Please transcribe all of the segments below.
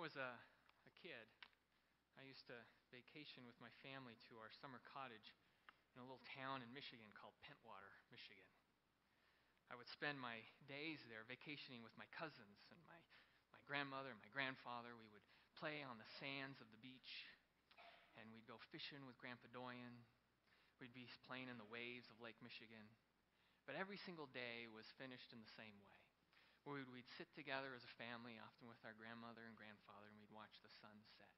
was a kid, I used to vacation with my family to our summer cottage in a little town in Michigan called Pentwater, Michigan. I would spend my days there vacationing with my cousins and my grandmother and my grandfather. We would play on the sands of the beach, and we'd go fishing with Grandpa Doyen. We'd be playing in the waves of Lake Michigan. But every single day was finished in the same way, where we'd sit together as a family, often with our grandmother and grandfather, and we'd watch the sun set.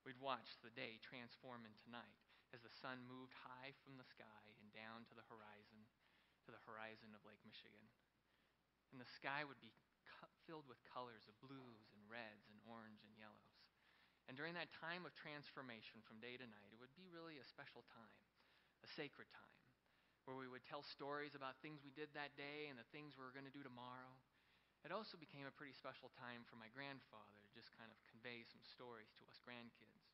We'd watch the day transform into night as the sun moved high from the sky and down to the horizon of Lake Michigan. And the sky would be filled with colors of blues and reds and orange and yellows. And during that time of transformation from day to night, it would be really a special time, a sacred time, where we would tell stories about things we did that day and the things we were going to do tomorrow. It also became a pretty special time for my grandfather to just kind of convey some stories to us grandkids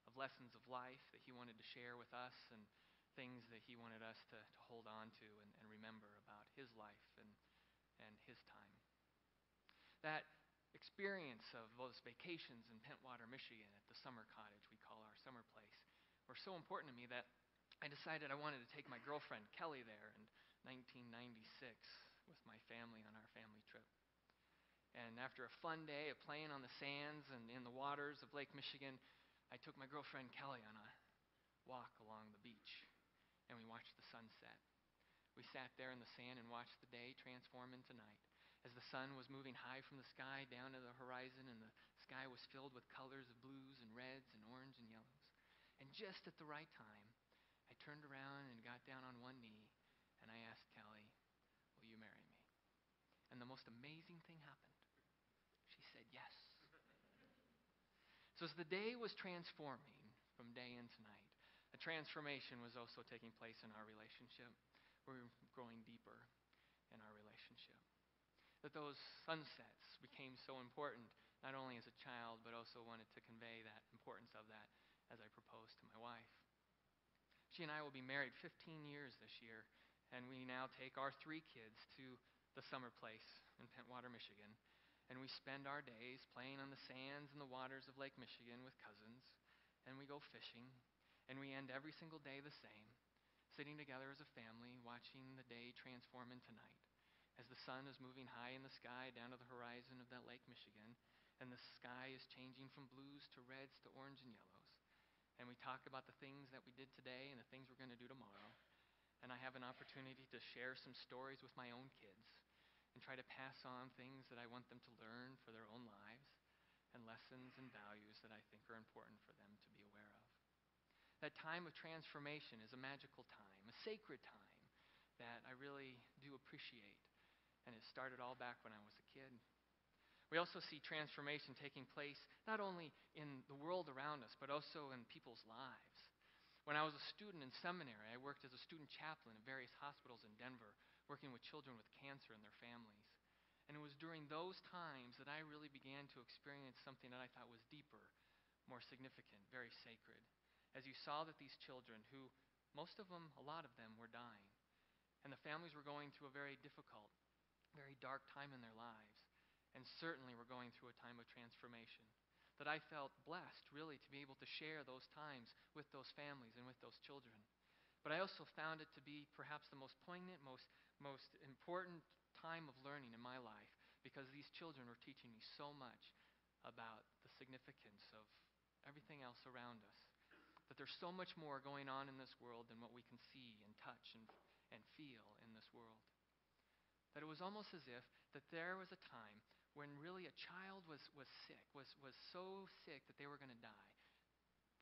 of lessons of life that he wanted to share with us and things that he wanted us to hold on to and remember about his life and his time. That experience of those vacations in Pentwater, Michigan at the summer cottage we call our summer place were so important to me that I decided I wanted to take my girlfriend Kelly there in 1996 with my family on our family trip. And after a fun day of playing on the sands and in the waters of Lake Michigan, I took my girlfriend Kelly on a walk along the beach, and we watched the sunset. We sat there in the sand and watched the day transform into night as the sun was moving high from the sky down to the horizon, and the sky was filled with colors of blues and reds and orange and yellows. And just at the right time, I turned around and got down on one knee, and I asked Kelly, "Will you marry me?" And the most amazing thing happened. She said yes. So as the day was transforming from day into night, a transformation was also taking place in our relationship. We were growing deeper in our relationship. That those sunsets became so important, not only as a child, but also wanted to convey that importance of that as I proposed to my wife. She and I will be married 15 years this year, and we now take our 3 kids to the summer place in Pentwater, Michigan, and we spend our days playing on the sands and the waters of Lake Michigan with cousins, and we go fishing, and we end every single day the same, sitting together as a family, watching the day transform into night, as the sun is moving high in the sky down to the horizon of that Lake Michigan, and the sky is changing from blues to reds to orange and yellows. And we talk about the things that we did today and the things we're going to do tomorrow. And I have an opportunity to share some stories with my own kids and try to pass on things that I want them to learn for their own lives and lessons and values that I think are important for them to be aware of. That time of transformation is a magical time, a sacred time that I really do appreciate. And it started all back when I was a kid. We also see transformation taking place not only in the world around us, but also in people's lives. When I was a student in seminary, I worked as a student chaplain at various hospitals in Denver, working with children with cancer and their families. And it was during those times that I really began to experience something that I thought was deeper, more significant, very sacred. As you saw that these children, who most of them, a lot of them, were dying, and the families were going through a very difficult, very dark time in their lives, and certainly were going through a time of transformation, that I felt blessed, really, to be able to share those times with those families and with those children. But I also found it to be perhaps the most poignant, most important time of learning in my life, because these children were teaching me so much about the significance of everything else around us. That there's so much more going on in this world than what we can see and touch and feel in this world. That it was almost as if that there was a time when really a child was sick, was so sick that they were going to die,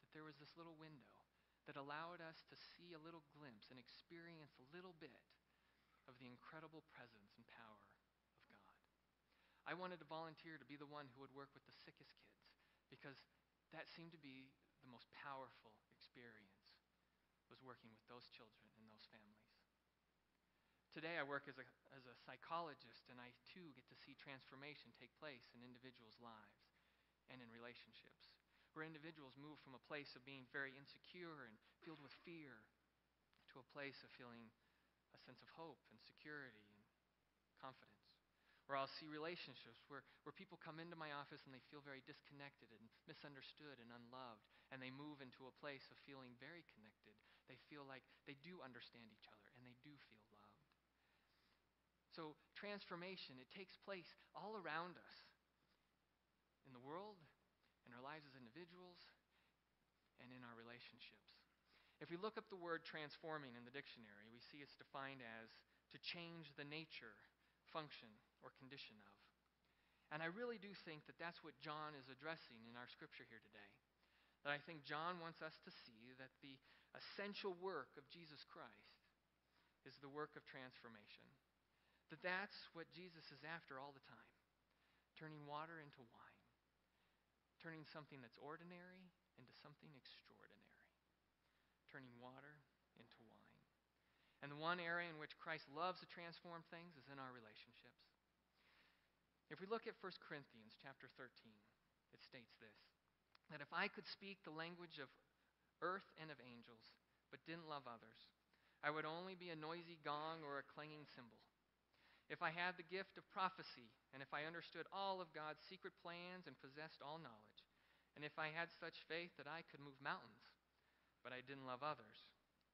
that there was this little window that allowed us to see a little glimpse and experience a little bit of the incredible presence and power of God. I wanted to volunteer to be the one who would work with the sickest kids, because that seemed to be the most powerful experience, was working with those children and those families. Today I work as a psychologist, and I too get to see transformation take place in individuals' lives and in relationships, where individuals move from a place of being very insecure and filled with fear to a place of feeling a sense of hope and security and confidence, Or I'll see relationships where people come into my office and they feel very disconnected and misunderstood and unloved, and they move into a place of feeling very connected. They feel like they do understand each other and they do feel loved. So transformation, it takes place all around us, in the world, in our lives as individuals, and in our relationships. If we look up the word transforming in the dictionary, we see it's defined as to change the nature, function, or condition of. And I really do think that that's what John is addressing in our scripture here today. That I think John wants us to see that the essential work of Jesus Christ is the work of transformation. That's what Jesus is after all the time. Turning water into wine. Turning something that's ordinary into something extraordinary. Turning water into wine. And the one area in which Christ loves to transform things is in our relationships. If we look at 1 Corinthians chapter 13, it states this, that if I could speak the language of earth and of angels, but didn't love others, I would only be a noisy gong or a clanging cymbal. If I had the gift of prophecy, and if I understood all of God's secret plans and possessed all knowledge, and if I had such faith that I could move mountains, but I didn't love others,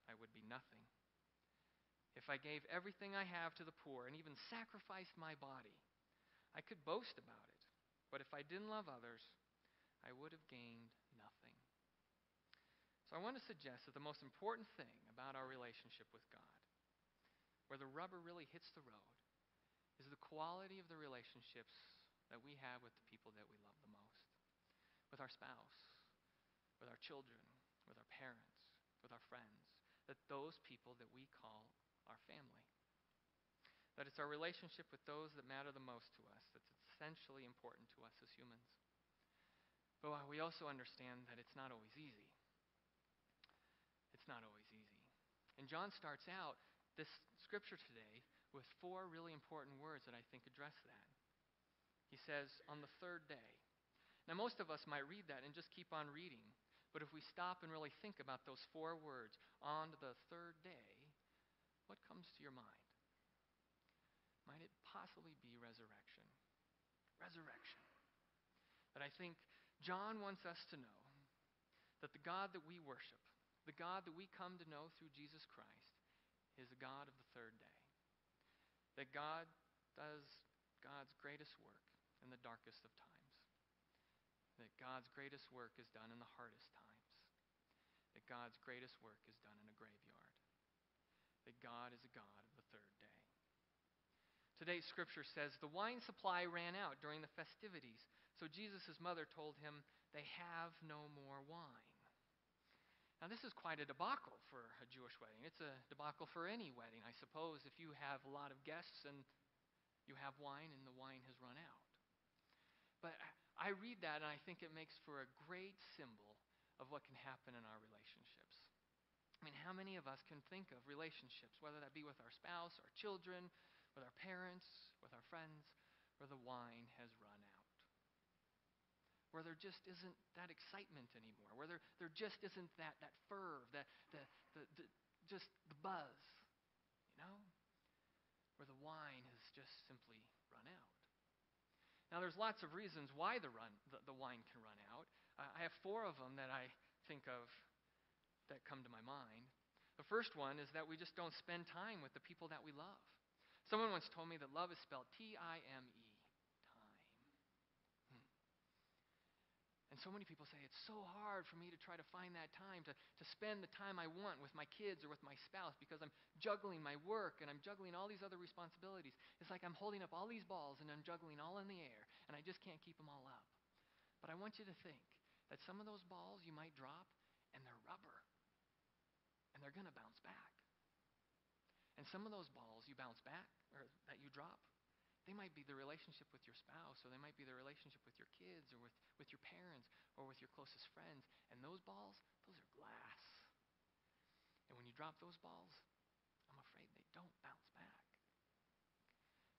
I would be nothing. If I gave everything I have to the poor and even sacrificed my body, I could boast about it. But if I didn't love others, I would have gained nothing. So I want to suggest that the most important thing about our relationship with God, where the rubber really hits the road, is the quality of the relationships that we have with the people that we love the most. With our spouse, with our children, with our parents, with our friends. That those people that we call our family. That it's our relationship with those that matter the most to us that's essentially important to us as humans. But we also understand that it's not always easy. It's not always easy. And John starts out this scripture today with 4 really important words that I think address that. He says, on the third day. Now most of us might read that and just keep on reading. But if we stop and really think about those 4 words, on the third day, what comes to your mind? Might it possibly be resurrection? Resurrection. That I think John wants us to know that the God that we worship, the God that we come to know through Jesus Christ, is a God of the third day. That God does God's greatest work in the darkest of times. That God's greatest work is done in the hardest times. That God's greatest work is done in a graveyard. That God is a God of the third day. Today's scripture says the wine supply ran out during the festivities, so Jesus' mother told him, they have no more wine. Now this is quite a debacle for a Jewish wedding. It's a debacle for any wedding, I suppose, if you have a lot of guests and you have wine and the wine has run out. But I read that and I think it makes for a great symbol of what can happen in our relationships. I mean, how many of us can think of relationships, whether that be with our spouse, our children, with our parents, with our friends, where the wine has run out? Where there just isn't that excitement anymore, where there just isn't that fervor, just the buzz, you know? Where the wine has just simply run out. Now, there's lots of reasons why the wine can run out. I have 4 of them that I think of that come to my mind. The first one is that we just don't spend time with the people that we love. Someone once told me that love is spelled Time. Time. And so many people say, it's so hard for me to try to find that time, to spend the time I want with my kids or with my spouse because I'm juggling my work and I'm juggling all these other responsibilities. It's like I'm holding up all these balls and I'm juggling all in the air and I just can't keep them all up. But I want you to think that some of those balls you might drop and they're rubber and they're going to bounce back. And some of those balls you bounce back or that you drop, they might be the relationship with your spouse, or they might be the relationship with your kids, or with your parents, or with your closest friends. And those balls, those are glass. And when you drop those balls, I'm afraid they don't bounce back.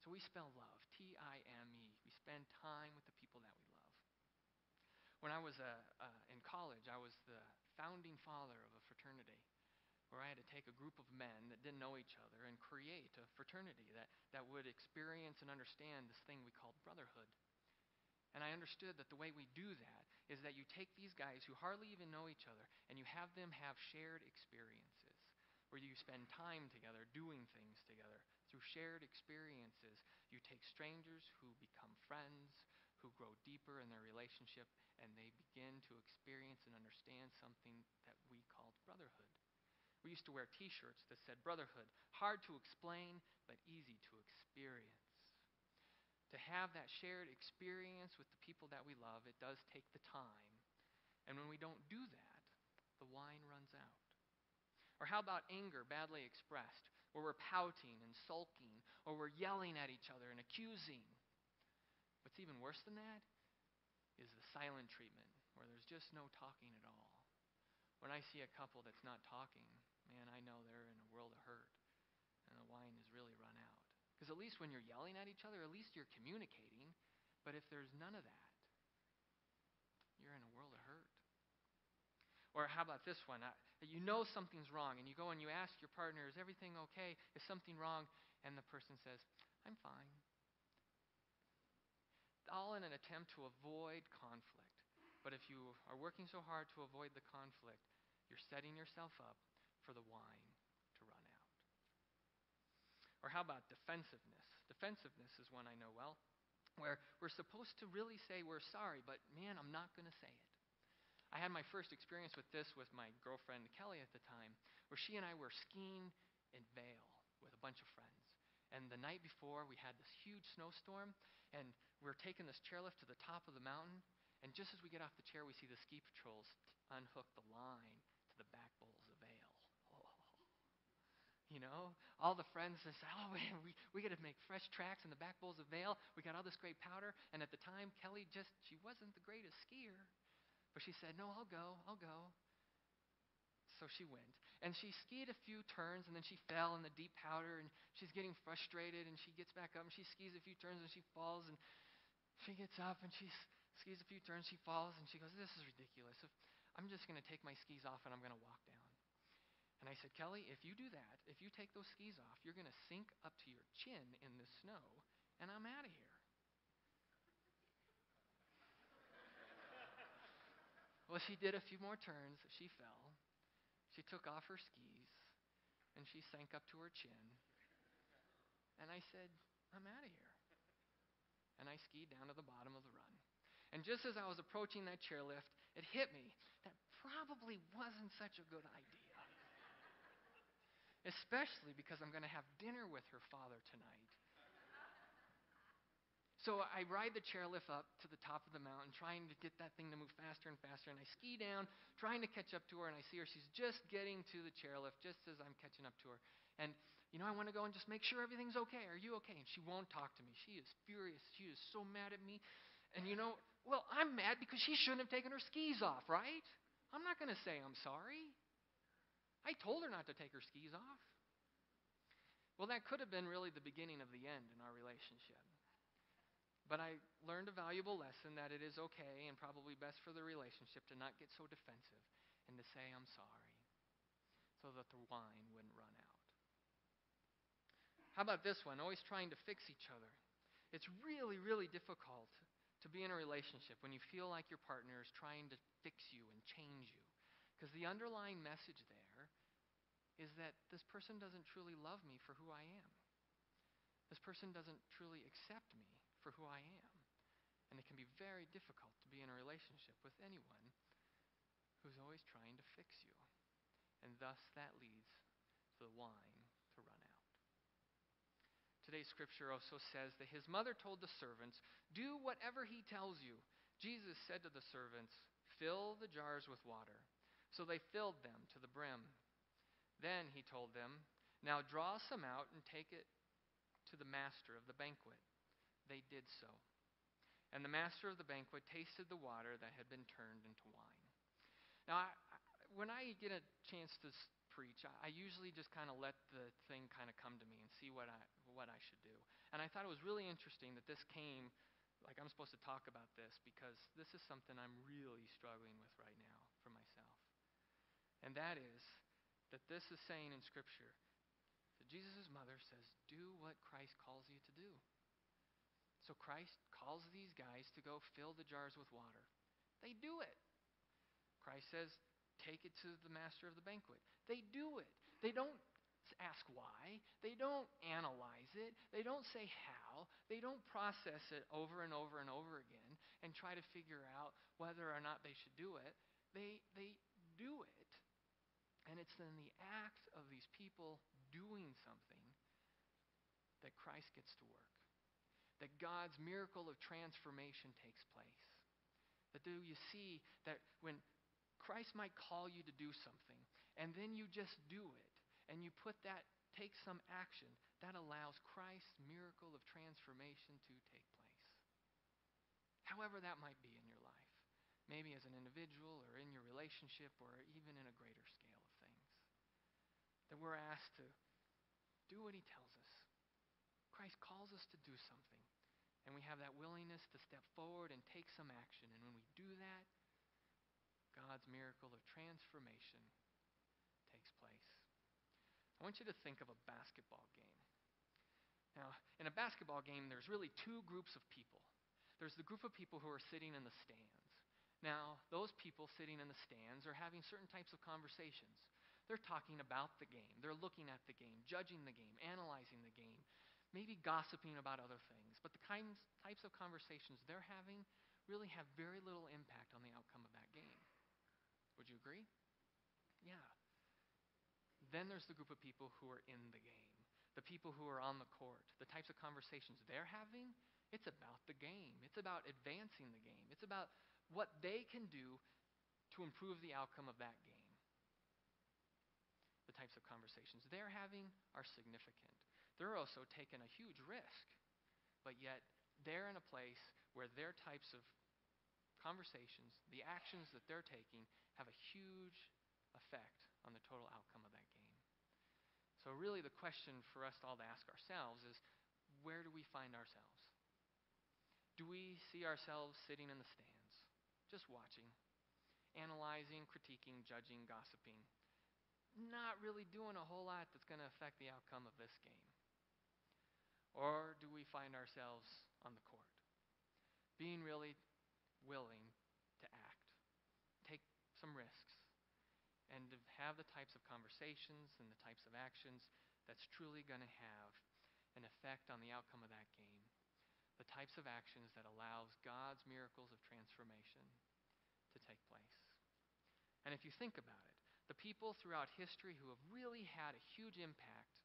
So we spell love, Time. We spend time with the people that we love. When I was in college, I was the founding father of a fraternity. where I had to take a group of men that didn't know each other and create a fraternity that would experience and understand this thing we called brotherhood. And I understood that the way we do that is that you take these guys who hardly even know each other and you have them have shared experiences where you spend time together doing things together. Through shared experiences, you take strangers who become friends, who grow deeper in their relationship, and they begin to experience and understand something that we called brotherhood. We used to wear t-shirts that said brotherhood, hard to explain, but easy to experience. To have that shared experience with the people that we love, it does take the time. And when we don't do that, the wine runs out. Or how about anger badly expressed, where we're pouting and sulking, or we're yelling at each other and accusing? What's even worse than that is the silent treatment, where there's just no talking at all. When I see a couple that's not talking, man, I know they're in a world of hurt, and the wine has really run out. Because at least when you're yelling at each other, at least you're communicating. But if there's none of that, you're in a world of hurt. Or how about this one? You know something's wrong, and you go and you ask your partner, is everything okay? Is something wrong? And the person says, I'm fine. All in an attempt to avoid conflict. But if you are working so hard to avoid the conflict, you're setting yourself up for the wine to run out. Or how about defensiveness? Defensiveness is one I know well, where we're supposed to really say we're sorry, but man, I'm not going to say it. I had my first experience with this with my girlfriend Kelly at the time, where she and I were skiing in Vail with a bunch of friends. And the night before, we had this huge snowstorm, and we're taking this chairlift to the top of the mountain, and just as we get off the chair, we see the ski patrols unhook the line to the back bowls of Vail. You know, all the friends say, oh, man, we got to make fresh tracks in the back bowls of Vail. We got all this great powder. And at the time, Kelly she wasn't the greatest skier. But she said, no, I'll go. So she went. And she skied a few turns, and then she fell in the deep powder, and she's getting frustrated, and she gets back up, and she skis a few turns, and she falls, and she gets up, and she skis a few turns, she falls, and she goes, this is ridiculous. I'm just going to take my skis off, and I'm going to walk down. And I said, Kelly, if you do that, if you take those skis off, you're going to sink up to your chin in the snow, and I'm out of here. Well, she did a few more turns. She fell. She took off her skis, and she sank up to her chin. And I said, I'm out of here. And I skied down to the bottom of the run. And just as I was approaching that chairlift, it hit me that probably wasn't such a good idea. Especially because I'm going to have dinner with her father tonight. So I ride the chairlift up to the top of the mountain, trying to get that thing to move faster and faster. And I ski down, trying to catch up to her. And I see her. She's just getting to the chairlift just as I'm catching up to her. And, I want to go and just make sure everything's okay. Are you okay? And she won't talk to me. She is furious. She is so mad at me. And, well, I'm mad because she shouldn't have taken her skis off, right? I'm not going to say I'm sorry. I told her not to take her skis off. Well, that could have been really the beginning of the end in our relationship. But I learned a valuable lesson that it is okay and probably best for the relationship to not get so defensive and to say I'm sorry so that the wine wouldn't run out. How about this one? Always trying to fix each other. It's really, really difficult to be in a relationship when you feel like your partner is trying to fix you and change you. Because the underlying message there is that this person doesn't truly love me for who I am. This person doesn't truly accept me for who I am. And it can be very difficult to be in a relationship with anyone who's always trying to fix you. And thus that leads to the wine to run out. Today's scripture also says that his mother told the servants, do whatever he tells you. Jesus said to the servants, fill the jars with water. So they filled them to the brim. Then he told them, now draw some out and take it to the master of the banquet. They did so. And the master of the banquet tasted the water that had been turned into wine. Now, when I get a chance to preach, I usually just kind of let the thing kind of come to me and see what I should do. And I thought it was really interesting that this came, like I'm supposed to talk about this, because this is something I'm really struggling with right now for myself. And that is that this is saying in Scripture that Jesus' mother says, do what Christ calls you to do. So Christ calls these guys to go fill the jars with water. They do it. Christ says, take it to the master of the banquet. They do it. They don't ask why. They don't analyze it. They don't say how. They don't process it over and over and over again and try to figure out whether or not they should do it. They do it. And it's in the act of these people doing something that Christ gets to work. That God's miracle of transformation takes place. That do you see that when Christ might call you to do something, and then you just do it, and you take some action, that allows Christ's miracle of transformation to take place. However that might be in your life. Maybe as an individual, or in your relationship, or even in a greater scale of things. That we're asked to do what he tells us. Christ calls us to do something. And we have that willingness to step forward and take some action. And when we do that, God's miracle of transformation takes place. I want you to think of a basketball game. Now, in a basketball game, there's really two groups of people. There's the group of people who are sitting in the stands. Now, those people sitting in the stands are having certain types of conversations. They're talking about the game. They're looking at the game, judging the game, analyzing the game, maybe gossiping about other things. But the types of conversations they're having really have very little impact on the outcome of that game. Would you agree? Yeah. Then there's the group of people who are in the game, the people who are on the court. The types of conversations they're having, it's about the game. It's about advancing the game. It's about what they can do to improve the outcome of that game. The types of conversations they're having are significant. They're also taking a huge risk, but yet they're in a place where their types of conversations, the actions that they're taking, have a huge effect on the total outcome of that game. So really the question for us all to ask ourselves is, where do we find ourselves? Do we see ourselves sitting in the stands, just watching, analyzing, critiquing, judging, gossiping, not really doing a whole lot that's going to affect the outcome of this game? Or do we find ourselves on the court, being really willing to act, take some risks, and to have the types of conversations and the types of actions that's truly going to have an effect on the outcome of that game? The types of actions that allows God's miracles of transformation to take place. And if you think about it, the people throughout history who have really had a huge impact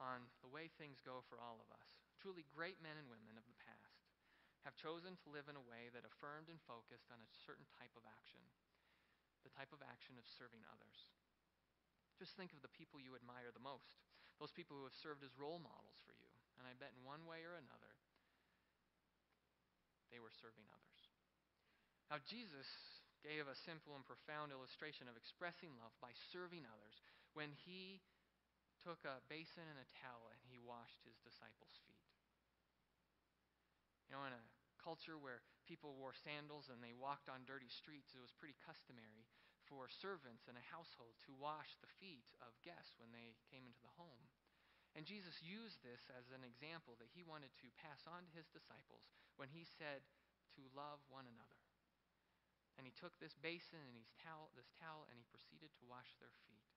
on the way things go for all of us, truly great men and women of the past, have chosen to live in a way that affirmed and focused on a certain type of action, the type of action of serving others. Just think of the people you admire the most, those people who have served as role models for you, and I bet in one way or another, they were serving others. Now, Jesus gave a simple and profound illustration of expressing love by serving others when he took a basin and a towel and he washed his disciples' feet. You know, in a culture where people wore sandals and they walked on dirty streets, it was pretty customary for servants in a household to wash the feet of guests when they came into the home. And Jesus used this as an example that he wanted to pass on to his disciples when he said to love one another. And he took this basin and this towel and he proceeded to wash their feet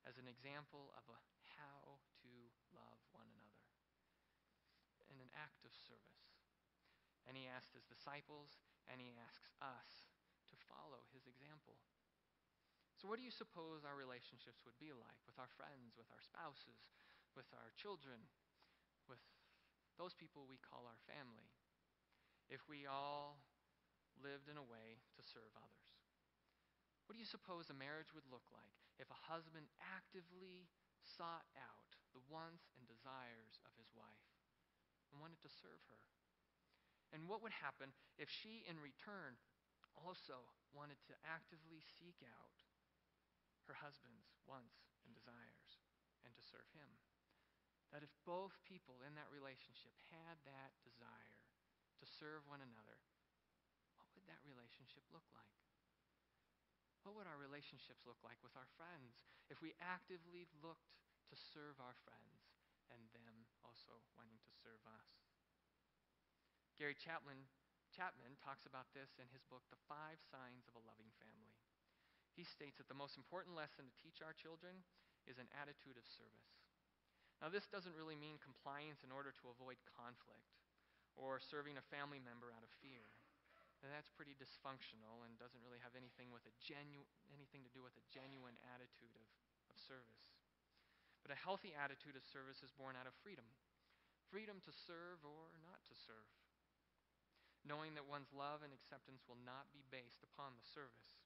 as an example of how to love one another in an act of service. And he asked his disciples and he asks us to follow his example. So what do you suppose our relationships would be like with our friends, with our spouses, with our children, with those people we call our family, if we all lived in a way to serve others? What do you suppose a marriage would look like if a husband actively sought out the wants and desires of his wife and wanted to serve her? And what would happen if she, in return, also wanted to actively seek out her husband's wants and desires and to serve him? That if both people in that relationship had that desire to serve one another, what would that relationship look like? What would our relationships look like with our friends if we actively looked to serve our friends and them also wanting to serve us? Gary Chapman talks about this in his book, The 5 Signs of a Loving Family. He states that the most important lesson to teach our children is an attitude of service. Now, this doesn't really mean compliance in order to avoid conflict or serving a family member out of fear. And that's pretty dysfunctional and doesn't really have anything to do with a genuine attitude of service. But a healthy attitude of service is born out of freedom. Freedom to serve or not to serve. Knowing that one's love and acceptance will not be based upon the service.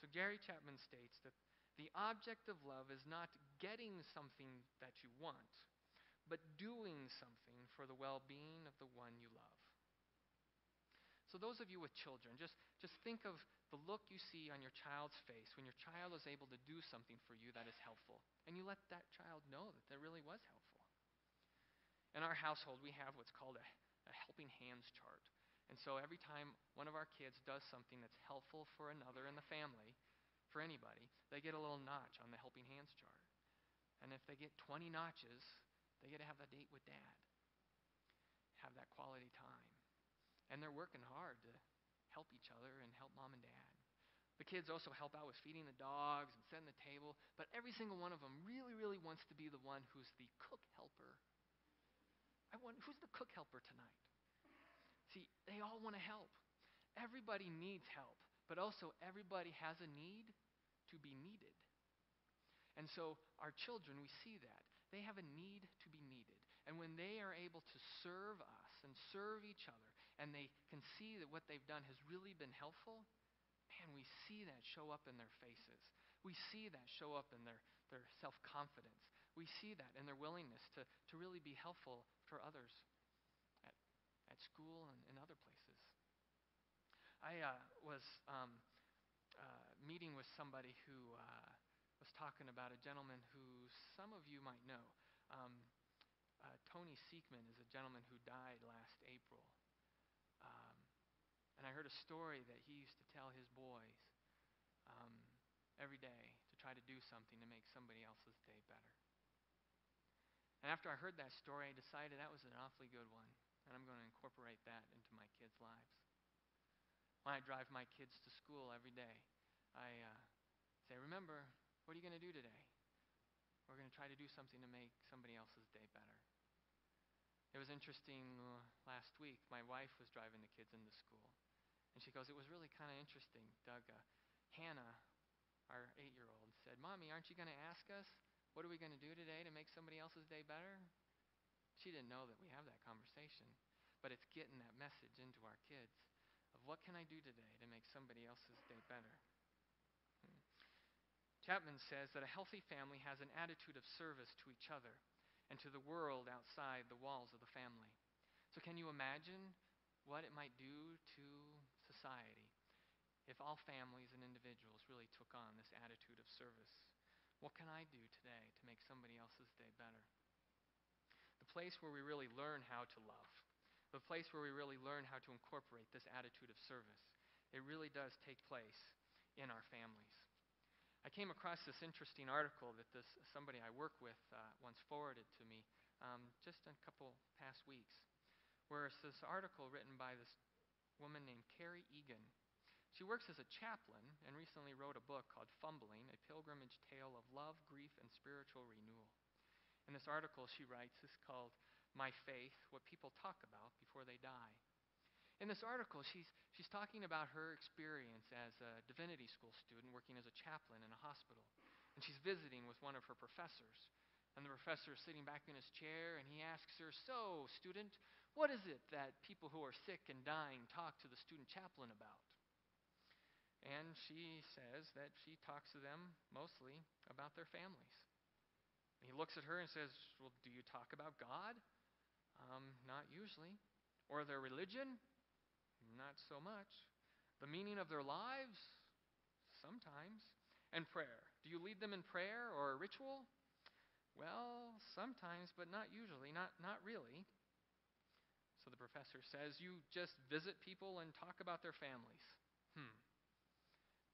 So Gary Chapman states that the object of love is not getting something that you want, but doing something for the well-being of the one you love. So those of you with children, just think of the look you see on your child's face when your child is able to do something for you that is helpful. And you let that child know that really was helpful. In our household, we have what's called a helping hands chart. And so every time one of our kids does something that's helpful for another in the family, for anybody, they get a little notch on the helping hands chart. And if they get 20 notches, they get to have a date with Dad. Have that quality time. And they're working hard to help each other and help Mom and Dad. The kids also help out with feeding the dogs and setting the table, but every single one of them really, really wants to be the one who's the cook helper. Who's the cook helper tonight? See, they all want to help. Everybody needs help, but also everybody has a need to be needed. And so our children, we see that. They have a need to be needed. And when they are able to serve us and serve each other, and they can see that what they've done has really been helpful, man, we see that show up in their faces. We see that show up in their self-confidence. We see that in their willingness to really be helpful for others at school and in other places. I was meeting with somebody who was talking about a gentleman who some of you might know. Tony Seekman is a gentleman who died last April. And I heard a story that he used to tell his boys every day to try to do something to make somebody else's day better. And after I heard that story, I decided that was an awfully good one. And I'm going to incorporate that into my kids' lives. When I drive my kids to school every day, I say, remember, what are you going to do today? We're going to try to do something to make somebody else's day better. It was interesting last week. My wife was driving the kids into school. And she goes, it was really kind of interesting, Doug. Hannah, our 8-year-old, said, Mommy, aren't you going to ask us, what are we going to do today to make somebody else's day better? She didn't know that we have that conversation, but it's getting that message into our kids of what can I do today to make somebody else's day better. Chapman says that a healthy family has an attitude of service to each other and to the world outside the walls of the family. So can you imagine what it might do to society if all families and individuals really took on this attitude of service? What can I do today to make somebody else's day better? The place where we really learn how to love, the place where we really learn how to incorporate this attitude of service, it really does take place in our families. I came across this interesting article that somebody I work with once forwarded to me just a couple past weeks, where it's this article written by this woman named Carrie Egan. She works as a chaplain and recently wrote a book called Fumbling, A Pilgrimage Tale of Love, Grief, and Spiritual Renewal. And this article she writes is called My Faith, What People Talk About Before They Die. In this article, she's talking about her experience as a divinity school student working as a chaplain in a hospital. And she's visiting with one of her professors. And the professor is sitting back in his chair, and he asks her, so, student, what is it that people who are sick and dying talk to the student chaplain about? And she says that she talks to them mostly about their families. And he looks at her and says, well, do you talk about God? Not usually. Or their religion? Not so much. The meaning of their lives? Sometimes. And prayer. Do you lead them in prayer or a ritual? Well, sometimes, but not usually. Not really. So the professor says, you just visit people and talk about their families.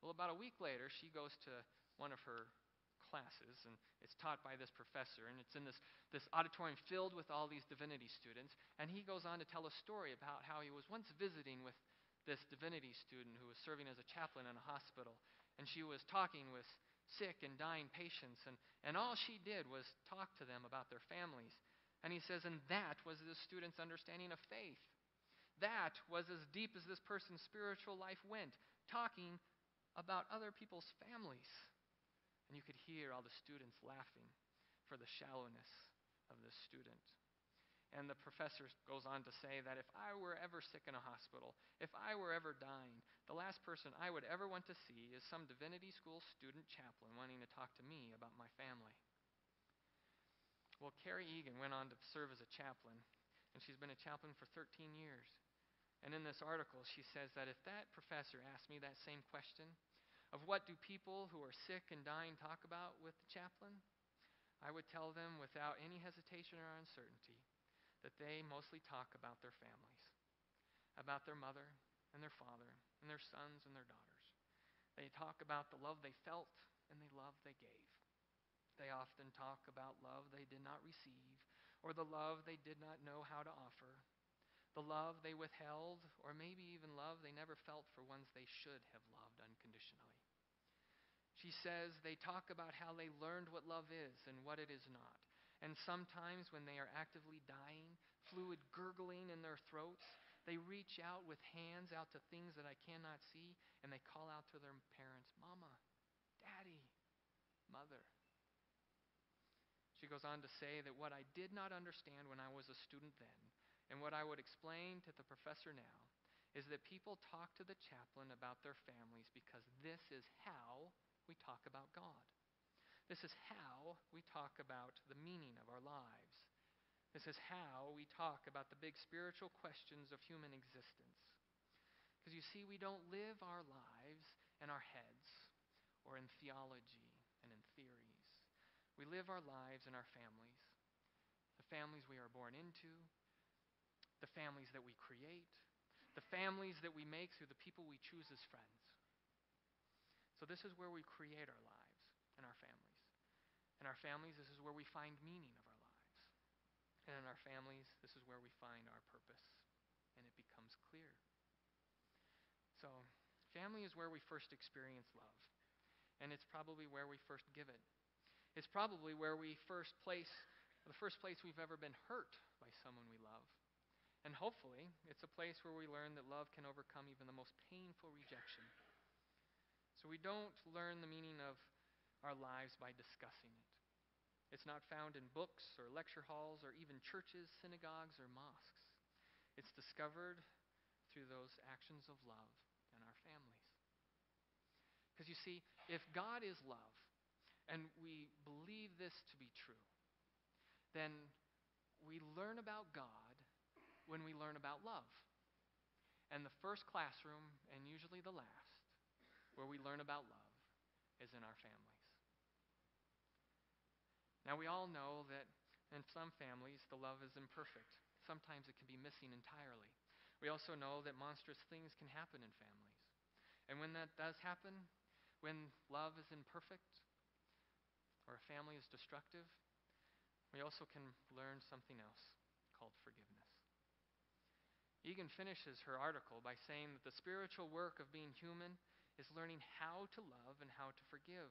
Well, about a week later, she goes to one of her classes, and it's taught by this professor, and it's in this auditorium filled with all these divinity students, and he goes on to tell a story about how he was once visiting with this divinity student who was serving as a chaplain in a hospital, and she was talking with sick and dying patients, and all she did was talk to them about their families. And he says, and that was this student's understanding of faith. That was as deep as this person's spiritual life went, talking about other people's families. And you could hear all the students laughing for the shallowness of this student. And the professor goes on to say that if I were ever sick in a hospital, if I were ever dying, the last person I would ever want to see is some divinity school student chaplain wanting to talk to me about my family. Well, Carrie Egan went on to serve as a chaplain, and she's been a chaplain for 13 years. And in this article, she says that if that professor asked me that same question, of what do people who are sick and dying talk about with the chaplain, I would tell them without any hesitation or uncertainty that they mostly talk about their families, about their mother and their father and their sons and their daughters. They talk about the love they felt and the love they gave. They often talk about love they did not receive, or the love they did not know how to offer, the love they withheld, or maybe even love they never felt for ones they should have loved unconditionally. She says they talk about how they learned what love is and what it is not. And sometimes when they are actively dying, fluid gurgling in their throats, they reach out with hands out to things that I cannot see, and they call out to their parents, Mama, Daddy, Mother. She goes on to say that what I did not understand when I was a student then, and what I would explain to the professor now, is that people talk to the chaplain about their families because this is how we talk about God. This is how we talk about the meaning of our lives. This is how we talk about the big spiritual questions of human existence. Because you see, we don't live our lives in our heads or in theology and in theories. We live our lives in our families. The families we are born into, the families that we create, the families that we make through the people we choose as friends. So this is where we create our lives, in our families. In our families, this is where we find meaning of our lives. And in our families, this is where we find our purpose, and it becomes clear. So, family is where we first experience love, and it's probably where we first give it. It's probably where the first place we've ever been hurt by someone we love. And hopefully, it's a place where we learn that love can overcome even the most painful rejection. So we don't learn the meaning of our lives by discussing it. It's not found in books or lecture halls or even churches, synagogues, or mosques. It's discovered through those actions of love in our families. Because you see, if God is love, and we believe this to be true, then we learn about God when we learn about love. And the first classroom, and usually the last, where we learn about love is in our families. Now, we all know that in some families, the love is imperfect. Sometimes it can be missing entirely. We also know that monstrous things can happen in families. And when that does happen, when love is imperfect, or a family is destructive, we also can learn something else called forgiveness. Egan finishes her article by saying that the spiritual work of being human is learning how to love and how to forgive.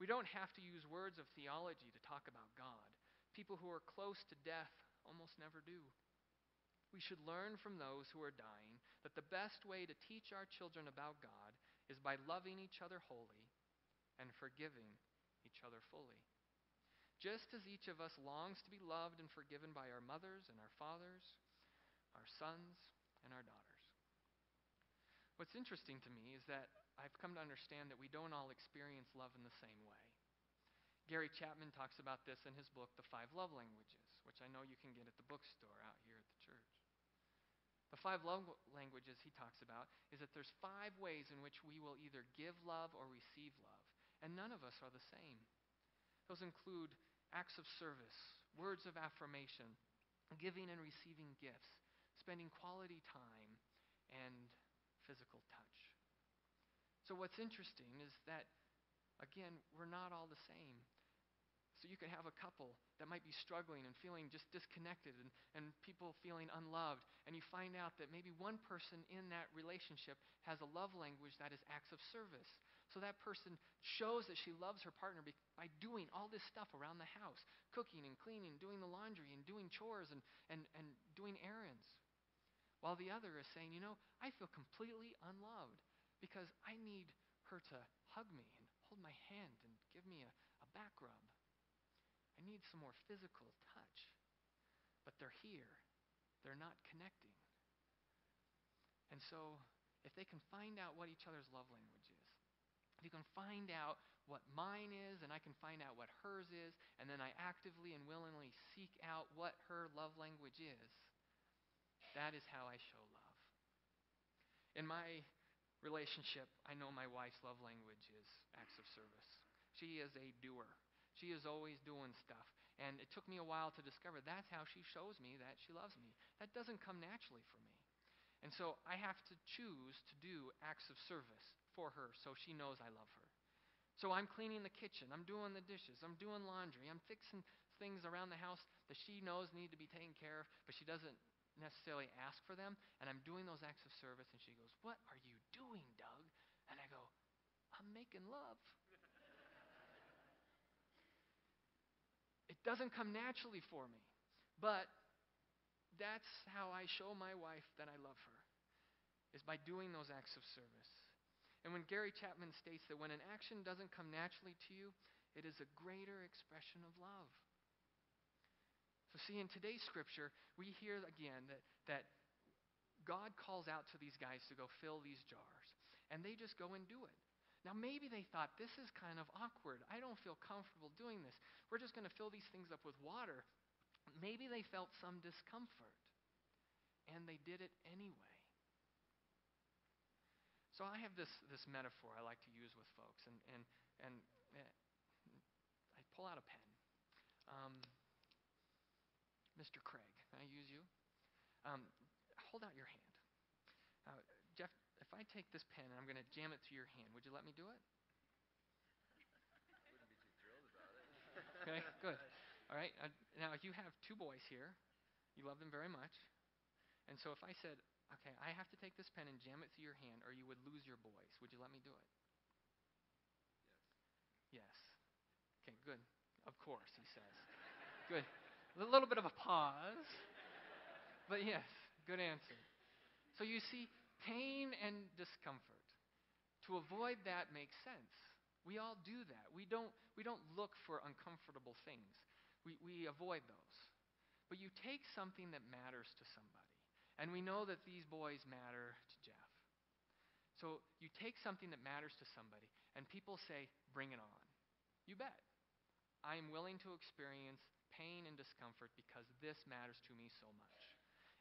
We don't have to use words of theology to talk about God. People who are close to death almost never do. We should learn from those who are dying that the best way to teach our children about God is by loving each other wholly and forgiving each other fully. Just as each of us longs to be loved and forgiven by our mothers and our fathers, our sons and our daughters. What's interesting to me is that I've come to understand that we don't all experience love in the same way. Gary Chapman talks about this in his book, The 5 Love Languages, which I know you can get at the bookstore out here at the church. The 5 love languages he talks about is that there's 5 ways in which we will either give love or receive love, and none of us are the same. Those include acts of service, words of affirmation, giving and receiving gifts, spending quality time, and physical touch. So what's interesting is that, again, we're not all the same. So you could have a couple that might be struggling and feeling just disconnected and people feeling unloved. And you find out that maybe one person in that relationship has a love language that is acts of service. So that person shows that she loves her partner by doing all this stuff around the house, cooking and cleaning, doing the laundry and doing chores and doing errands. While the other is saying, I feel completely unloved because I need her to hug me and hold my hand and give me a back rub. I need some more physical touch. But they're here. They're not connecting. And so, if they can find out what each other's love language is, if you can find out what mine is and I can find out what hers is, and then I actively and willingly seek out what her love language is, that is how I show love. In my relationship, I know my wife's love language is acts of service. She is a doer. She is always doing stuff. And it took me a while to discover that's how she shows me that she loves me. That doesn't come naturally for me. And so I have to choose to do acts of service for her so she knows I love her. So I'm cleaning the kitchen. I'm doing the dishes. I'm doing laundry. I'm fixing things around the house that she knows need to be taken care of, but she doesn't necessarily ask for them. And I'm doing those acts of service, and she goes, "What are you doing, Doug?" And I go, "I'm making love." It doesn't come naturally for me, but that's how I show my wife that I love her, is by doing those acts of service. And when Gary Chapman states that when an action doesn't come naturally to you, it is a greater expression of love. So see, in today's scripture, we hear again that God calls out to these guys to go fill these jars. And they just go and do it. Now, maybe they thought, this is kind of awkward. I don't feel comfortable doing this. We're just going to fill these things up with water. Maybe they felt some discomfort. And they did it anyway. So I have this metaphor I like to use with folks. And I pull out a pen. Mr. Craig, can I use you? Hold out your hand. Jeff, if I take this pen and I'm going to jam it through your hand, would you let me do it? Wouldn't be too thrilled about it. Okay, good. All right. Now, you have two boys here. You love them very much. And so if I said, okay, I have to take this pen and jam it through your hand or you would lose your boys, would you let me do it? Yes. Yes. Okay, good. Of course, he says. Good. A little bit of a pause. But yes, good answer. So you see, pain and discomfort. To avoid that makes sense. We all do that. We don't look for uncomfortable things. We avoid those. But you take something that matters to somebody. And we know that these boys matter to Jeff. So you take something that matters to somebody, and people say, bring it on. You bet. I am willing to experience pain and discomfort because this matters to me so much.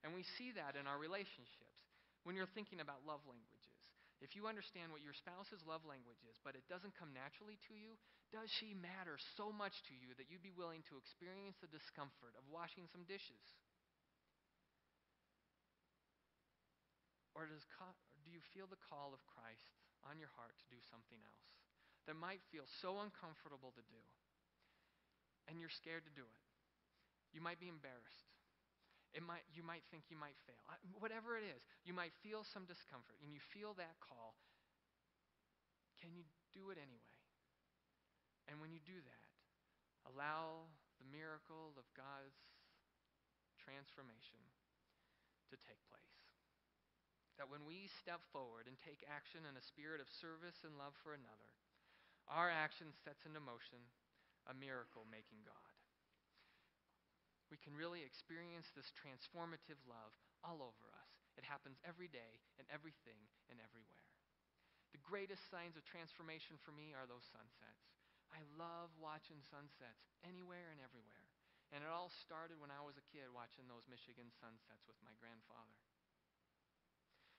And we see that in our relationships. When you're thinking about love languages, if you understand what your spouse's love language is, but it doesn't come naturally to you, does she matter so much to you that you'd be willing to experience the discomfort of washing some dishes? Or do you feel the call of Christ on your heart to do something else that might feel so uncomfortable to do, and you're scared to do it? You might be embarrassed. You might think you might fail. Whatever it is, you might feel some discomfort, and you feel that call. Can you do it anyway? And when you do that, allow the miracle of God's transformation to take place. That when we step forward and take action in a spirit of service and love for another, our action sets into motion a miracle-making God. We can really experience this transformative love all over us. It happens every day, in everything, and everywhere. The greatest signs of transformation for me are those sunsets. I love watching sunsets anywhere and everywhere. And it all started when I was a kid watching those Michigan sunsets with my grandfather.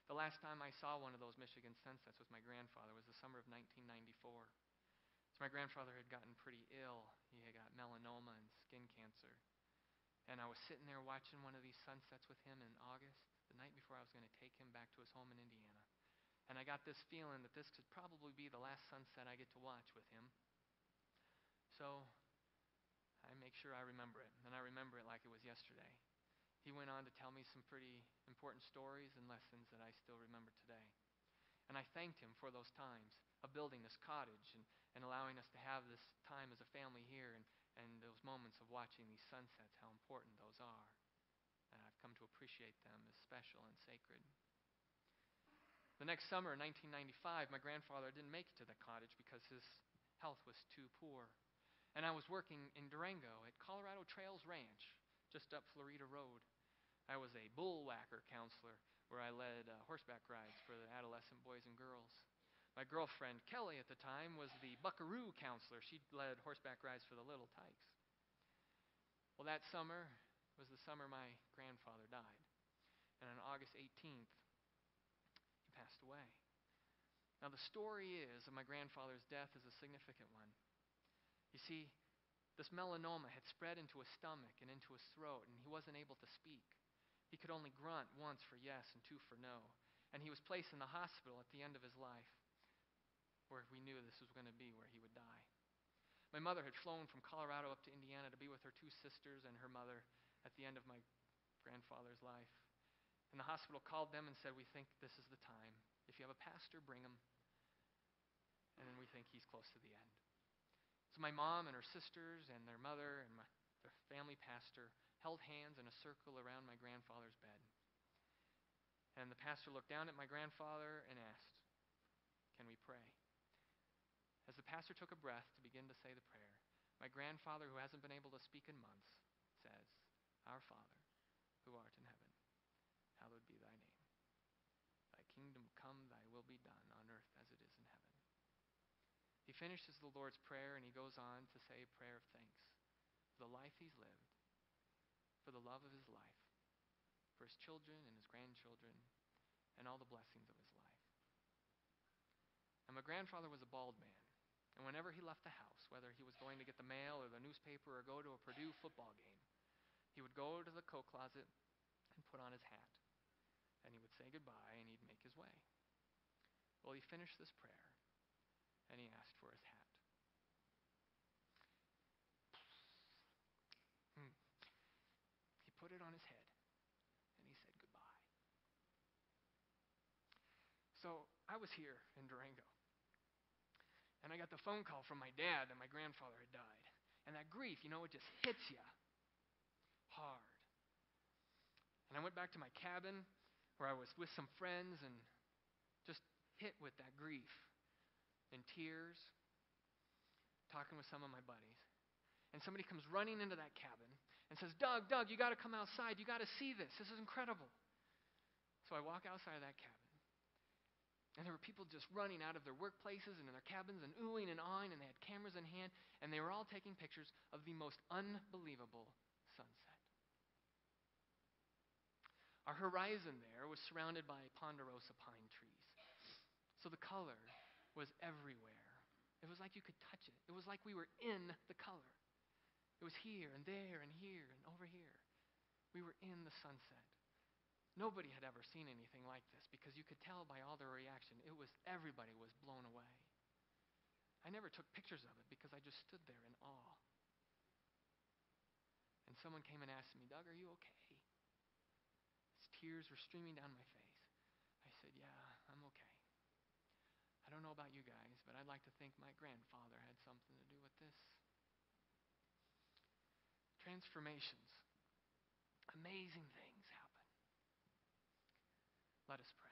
The last time I saw one of those Michigan sunsets with my grandfather was the summer of 1994. So my grandfather had gotten pretty ill. He had got melanoma and skin cancer. And I was sitting there watching one of these sunsets with him in August, the night before I was going to take him back to his home in Indiana. And And I got this feeling that this could probably be the last sunset I get to watch with him. So I make sure I remember it, and I remember it like it was yesterday. He went on to tell me some pretty important stories and lessons that I still remember today. And I thanked him for those times of building this cottage and allowing us to have this time as a family here and those moments of watching these sunsets, how important those are. And I've come to appreciate them as special and sacred. The next summer in 1995, my grandfather didn't make it to the cottage because his health was too poor. And I was working in Durango at Colorado Trails Ranch, just up Florida Road. I was a bull whacker counselor where I led horseback rides for the adolescent boys and girls. My girlfriend, Kelly, at the time, was the buckaroo counselor. She led horseback rides for the little tykes. Well, that summer was the summer my grandfather died. And on August 18th, he passed away. Now, the story of my grandfather's death is a significant one. You see, this melanoma had spread into his stomach and into his throat, and he wasn't able to speak. He could only grunt once for yes and two for no. And he was placed in the hospital at the end of his life, where we knew this was going to be where he would die. My mother had flown from Colorado up to Indiana to be with her two sisters and her mother at the end of my grandfather's life. And the hospital called them and said, "We think this is the time. If you have a pastor, bring him. And then we think he's close to the end." So my mom and her sisters and their mother and their family pastor held hands in a circle around my grandfather's bed. And the pastor looked down at my grandfather and asked, "Can we pray?" As the pastor took a breath to begin to say the prayer, my grandfather, who hasn't been able to speak in months, says, "Our Father, who art in heaven, hallowed be thy name. Thy kingdom come, thy will be done on earth as it is in heaven." He finishes the Lord's Prayer and he goes on to say a prayer of thanks for the life he's lived, for the love of his life, for his children and his grandchildren, and all the blessings of his life. And my grandfather was a bald man. And whenever he left the house, whether he was going to get the mail or the newspaper or go to a Purdue football game, he would go to the coat closet and put on his hat. And he would say goodbye and he'd make his way. Well, he finished this prayer and he asked for his hat. He put it on his head and he said goodbye. So I was here in Durango. And I got the phone call from my dad that my grandfather had died. And that grief, it just hits you hard. And I went back to my cabin where I was with some friends and just hit with that grief and tears, talking with some of my buddies. And somebody comes running into that cabin and says, Doug, you got to come outside. You got to see this. This is incredible." So I walk outside of that cabin. And there were people just running out of their workplaces and in their cabins and oohing and awing, and they had cameras in hand, and they were all taking pictures of the most unbelievable sunset. Our horizon there was surrounded by ponderosa pine trees. So the color was everywhere. It was like you could touch it. It was like we were in the color. It was here and there and here and over here. We were in the sunset. Nobody had ever seen anything like this because you could tell by all their reaction. Everybody was blown away. I never took pictures of it because I just stood there in awe. And someone came and asked me, "Doug, are you okay?" His tears were streaming down my face. I said, "Yeah, I'm okay. I don't know about you guys, but I'd like to think my grandfather had something to do with this." Transformations. Amazing things happen. Let us pray.